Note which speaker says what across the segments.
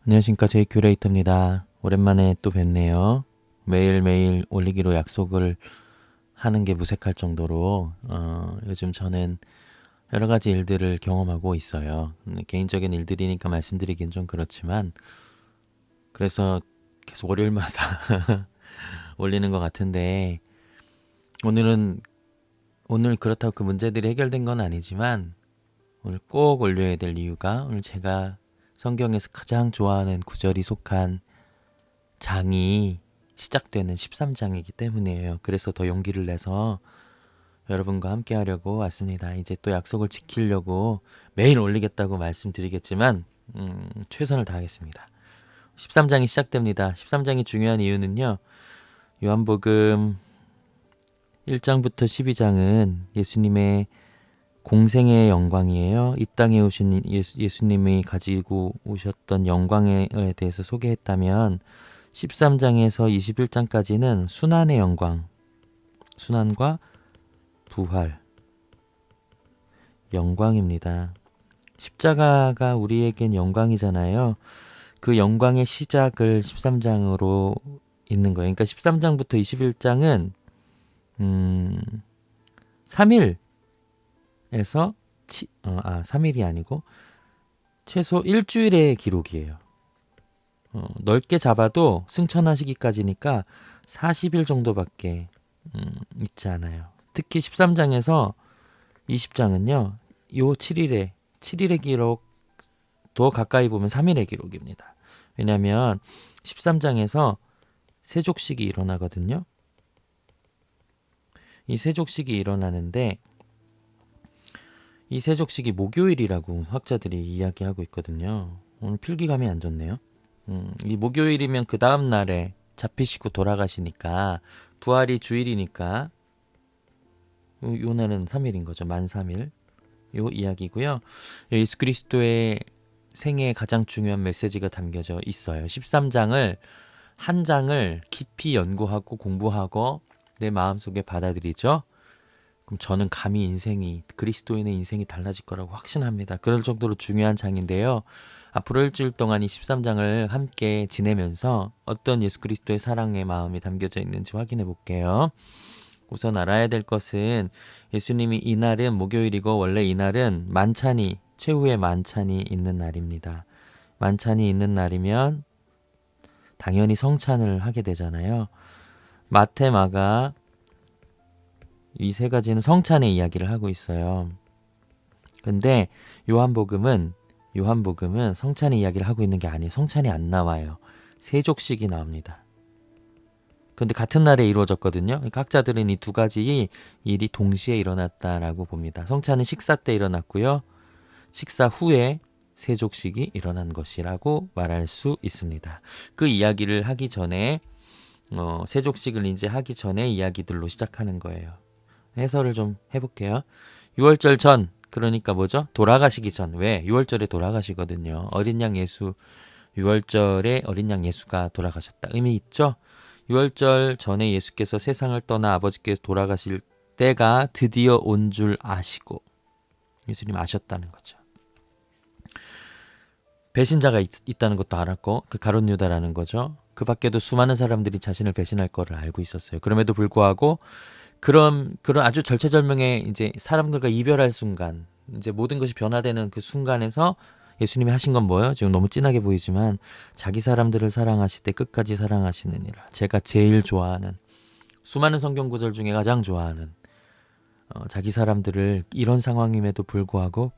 Speaker 1: 안녕하십니까. 제이 큐레이터입니다. 오랜만에 또 뵙네요. 매일매일 올리기로 약속을 하는 게 무색할 정도로 요즘 저는 여러 가지 일들을 경험하고 있어요. 개인적인 일들이니까 말씀드리긴 좀 그렇지만 그래서 계속 월요일마다 올리는 것 같은데 오늘은 오늘 그렇다고 그 문제들이 해결된 건 아니지만 오늘 꼭 올려야 될 이유가 오늘 제가 성경에서 가장 좋아하는 구절이 속한 장이 시작되는 13장이기 때문이에요. 그래서 더 용기를 내서 여러분과 함께 하려고 왔습니다. 이제 또 약속을 지키려고 매일 올리겠다고 말씀드리겠지만 최선을 다하겠습니다. 13장이 시작됩니다. 13장이 중요한 이유는요. 요한복음 1장부터 12장은 예수님의 공생의 영광이에요. 이 땅에 오신 예수님이 가지고 오셨던 영광에 대해서 소개했다면 13장에서 21장까지는 순환의 영광, 순환과 부활, 영광입니다. 십자가가 우리에겐 영광이잖아요. 그 영광의 시작을 13장으로 있는 거예요. 그러니까 13장부터 21장은 3일에서 3일이 아니고 최소 일주일의 기록이에요. 넓게 잡아도 승천하시기까지니까 40일 정도밖에 있지 않아요. 특히 13장에서 20장은요. 요 7일의 기록 더 가까이 보면 3일의 기록입니다. 왜냐하면 13장에서 세족식이 일어나거든요. 이 세족식이 일어나는데 이 세족식이 목요일이라고 학자들이 이야기하고 있거든요. 오늘 필기감이 안 좋네요. 이 목요일이면 그 다음 날에 잡히시고 돌아가시니까 부활이 주일이니까 요 날은 3일인 거죠. 만 3일. 요 이야기고요. 예수 그리스도의 생애에 가장 중요한 메시지가 담겨져 있어요. 13장을 한 장을 깊이 연구하고 공부하고 내 마음속에 받아들이죠. 그럼 저는 감히 그리스도인의 인생이 달라질 거라고 확신합니다. 그럴 정도로 중요한 장인데요. 앞으로 일주일 동안 이 13장을 함께 지내면서 어떤 예수 그리스도의 사랑의 마음이 담겨져 있는지 확인해 볼게요. 우선 알아야 될 것은 예수님이 이날은 목요일이고 원래 이날은 최후의 만찬이 있는 날입니다. 만찬이 있는 날이면 당연히 성찬을 하게 되잖아요. 마태, 마가 이 세 가지는 성찬의 이야기를 하고 있어요. 근데 요한복음은 성찬의 이야기를 하고 있는 게 아니에요. 성찬이 안 나와요. 세족식이 나옵니다. 근데 같은 날에 이루어졌거든요. 그러니까 학자들은 이 두 가지 일이 동시에 일어났다라고 봅니다. 성찬은 식사 때 일어났고요. 식사 후에 세족식이 일어난 것이라고 말할 수 있습니다. 그 이야기를 하기 전에 세족식을 이제 하기 전에 이야기들로 시작하는 거예요. 해설을 좀 해볼게요. 6월절 전, 그러니까 뭐죠? 돌아가시기 전. 왜? 6월절에 돌아가시거든요. 6월절에 어린 양 예수가 돌아가셨다. 의미 있죠? 6월절 전에 예수께서 세상을 떠나 아버지께서 돌아가실 때가 드디어 온 줄 아시고 예수님 아셨다는 거죠. 배신자가 있다는 것도 알았고 그 가룟 유다라는 거죠. 그 밖에도 수많은 사람들이 자신을 배신할 거를 알고 있었어요. 그럼에도 불구하고 그런 아주 절체절명의 이제 사람들과 이별할 순간, 이제 모든 것이 변화되는 그 순간에서 예수님이 하신 건 뭐예요? 지금 너무 진하게 보이지만 자기 사람들을 사랑하실 때 끝까지 사랑하시느니라. 제가 제일 좋아하는 수많은 성경 구절 중에 가장 좋아하는 자기 사람들을 이런 상황임에도 불구하고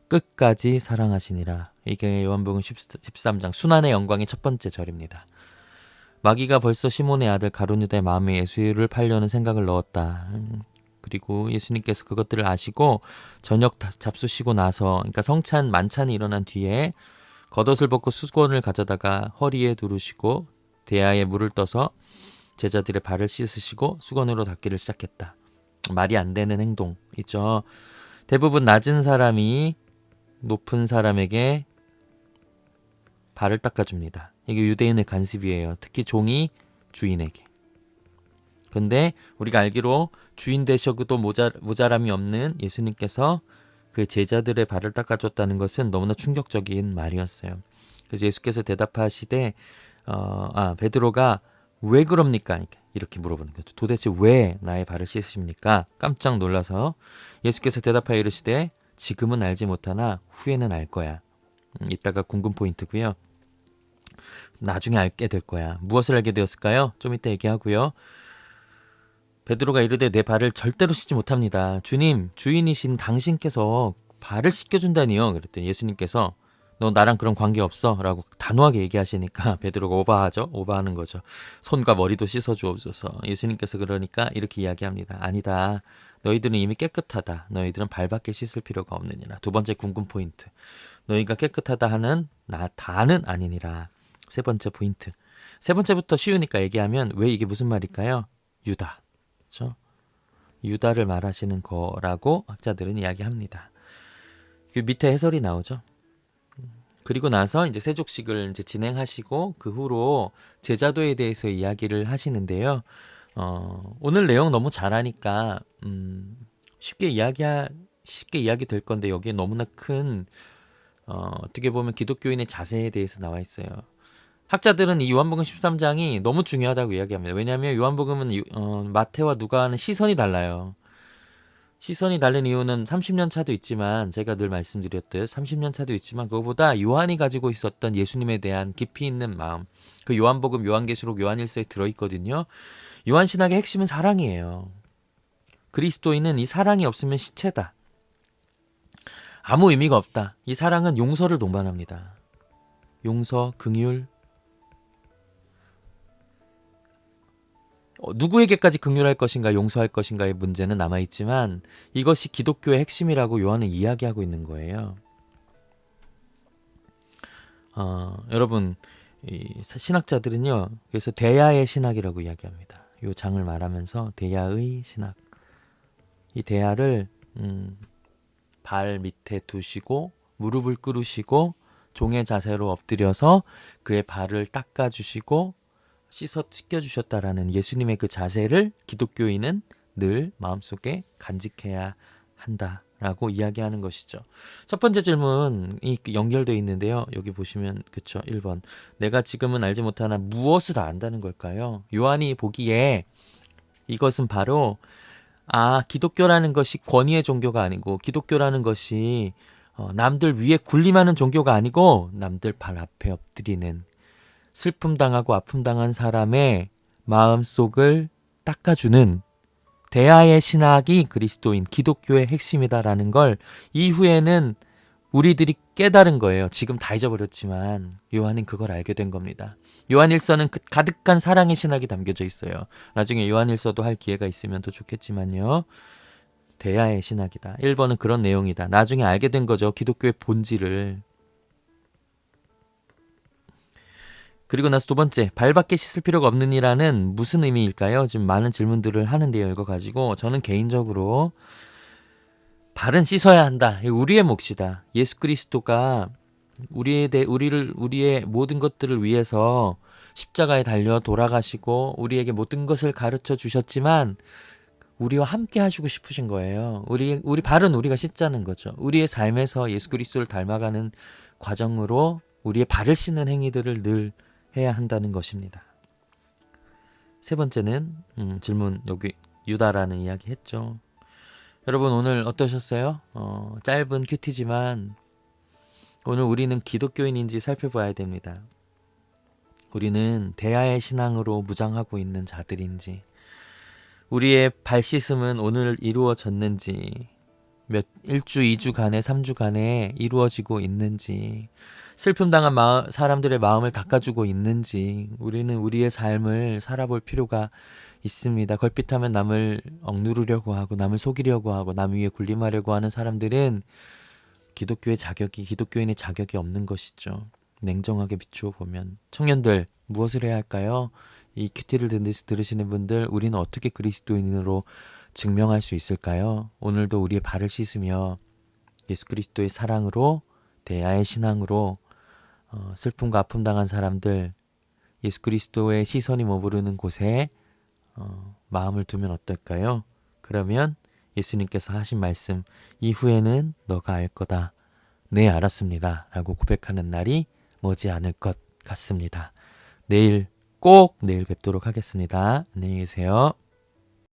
Speaker 1: 끝까지 사랑하시니라. 이게 요한복음 13장 순환의 영광의 첫 번째 절입니다. 마귀가 벌써 시몬의 아들 가룟 유다의 마음에 예수를 팔려는 생각을 넣었다. 그리고 예수님께서 그것들을 아시고 저녁 잡수시고 나서, 그러니까 성찬 만찬이 일어난 뒤에 겉옷을 벗고 수건을 가져다가 허리에 두르시고 대야에 물을 떠서 제자들의 발을 씻으시고 수건으로 닦기를 시작했다. 말이 안 되는 행동 있죠. 대부분 낮은 사람이 높은 사람에게 발을 닦아줍니다. 이게 유대인의 관습이에요. 특히 종이 주인에게. 근데 우리가 알기로 주인 되셔도 모자람이 없는 예수님께서 그 제자들의 발을 닦아줬다는 것은 너무나 충격적인 말이었어요. 그래서 예수께서 대답하시되 베드로가 왜 그럽니까? 이렇게 물어보는 거죠. 도대체 왜 나의 발을 씻으십니까? 깜짝 놀라서 예수께서 대답하여 이르시되 지금은 알지 못하나 후에는 알 거야. 이따가 궁금 포인트고요. 나중에 알게 될 거야. 무엇을 알게 되었을까요? 좀 이따 얘기하고요. 베드로가 이르되 내 발을 절대로 씻지 못합니다. 주님, 주인이신 당신께서 발을 씻겨준다니요. 그랬더니 예수님께서 너 나랑 그런 관계 없어 라고 단호하게 얘기하시니까 베드로가 오버하는 거죠. 손과 머리도 씻어주옵소서. 예수님께서 그러니까 이렇게 이야기합니다. 아니다. 너희들은 이미 깨끗하다. 너희들은 발밖에 씻을 필요가 없느니라. 두 번째 궁금 포인트. 너희가 깨끗하다 하는 다는 아니니라. 세 번째 포인트. 세 번째부터 쉬우니까 얘기하면 왜 이게 무슨 말일까요? 유다. 그렇죠? 유다를 말하시는 거라고 학자들은 이야기합니다. 그 밑에 해설이 나오죠. 그리고 나서 이제 세족식을 이제 진행하시고 그 후로 제자도에 대해서 이야기를 하시는데요. 오늘 내용 너무 잘하니까 쉽게 이야기 될 건데 여기에 너무나 큰 어떻게 보면 기독교인의 자세에 대해서 나와 있어요. 학자들은 이 요한복음 13장이 너무 중요하다고 이야기합니다. 왜냐하면 요한복음은 마태와 누가는 시선이 달라요. 시선이 다른 이유는 30년 차도 있지만 제가 늘 말씀드렸듯 30년 차도 있지만 그거보다 요한이 가지고 있었던 예수님에 대한 깊이 있는 마음, 그 요한복음, 요한계시록, 요한일서에 들어있거든요. 요한신학의 핵심은 사랑이에요. 그리스도인은 이 사랑이 없으면 시체다. 아무 의미가 없다. 이 사랑은 용서를 동반합니다. 용서, 긍휼, 누구에게까지 긍휼할 것인가 용서할 것인가의 문제는 남아있지만 이것이 기독교의 핵심이라고 요한은 이야기하고 있는 거예요. 여러분 이 신학자들은요. 그래서 대야의 신학이라고 이야기합니다. 이 장을 말하면서 대야의 신학. 이 대야를 발 밑에 두시고 무릎을 꿇으시고 종의 자세로 엎드려서 그의 발을 닦아주시고 씻겨주셨다라는 예수님의 그 자세를 기독교인은 늘 마음속에 간직해야 한다라고 이야기하는 것이죠. 첫 번째 질문이 연결되어 있는데요. 여기 보시면 그쵸 1번. 내가 지금은 알지 못하나 무엇을 안다는 걸까요? 요한이 보기에 이것은 바로 기독교라는 것이 권위의 종교가 아니고 기독교라는 것이 남들 위에 군림하는 종교가 아니고 남들 발 앞에 엎드리는 슬픔 당하고 아픔 당한 사람의 마음속을 닦아주는 대하의 신학이 그리스도인 기독교의 핵심이다라는 걸 이후에는 우리들이 깨달은 거예요. 지금 다 잊어버렸지만 요한은 그걸 알게 된 겁니다. 요한일서는 그 가득한 사랑의 신학이 담겨져 있어요. 나중에 요한일서도 할 기회가 있으면 더 좋겠지만요. 대하의 신학이다. 1번은 그런 내용이다. 나중에 알게 된 거죠. 기독교의 본질을. 그리고 나서 두 번째, 발밖에 씻을 필요가 없느니라는 무슨 의미일까요? 지금 많은 질문들을 하는데요. 이거 가지고 저는 개인적으로 발은 씻어야 한다. 우리의 몫이다. 예수 그리스도가 우리의 모든 것들을 위해서 십자가에 달려 돌아가시고 우리에게 모든 것을 가르쳐 주셨지만 우리와 함께 하시고 싶으신 거예요. 우리 발은 우리가 씻자는 거죠. 우리의 삶에서 예수 그리스도를 닮아가는 과정으로 우리의 발을 씻는 행위들을 늘 해야 한다는 것입니다. 세 번째는 질문 여기 유다라는 이야기 했죠. 여러분 오늘 어떠셨어요? 짧은 큐티지만 오늘 우리는 기독교인인지 살펴봐야 됩니다. 우리는 대하의 신앙으로 무장하고 있는 자들인지 우리의 발 씻음은 오늘 이루어졌는지 1주, 2주간에 3주간에 이루어지고 있는지 슬픔 당한 사람들의 마음을 닦아주고 있는지 우리는 우리의 삶을 살아볼 필요가 있습니다. 걸핏하면 남을 억누르려고 하고 남을 속이려고 하고 남 위에 군림하려고 하는 사람들은 기독교인의 자격이 없는 것이죠. 냉정하게 비추어 보면 청년들 무엇을 해야 할까요? 이 큐티를 들으시는 분들 우리는 어떻게 그리스도인으로 증명할 수 있을까요? 오늘도 우리의 발을 씻으며 예수 그리스도의 사랑으로 대하의 신앙으로 슬픔과 아픔 당한 사람들 예수 그리스도의 시선이 머무르는 곳에 마음을 두면 어떨까요? 그러면 예수님께서 하신 말씀 이후에는 너가 알 거다. 네 알았습니다. 라고 고백하는 날이 머지않을 것 같습니다. 내일 꼭 내일 뵙도록 하겠습니다. 안녕히 계세요.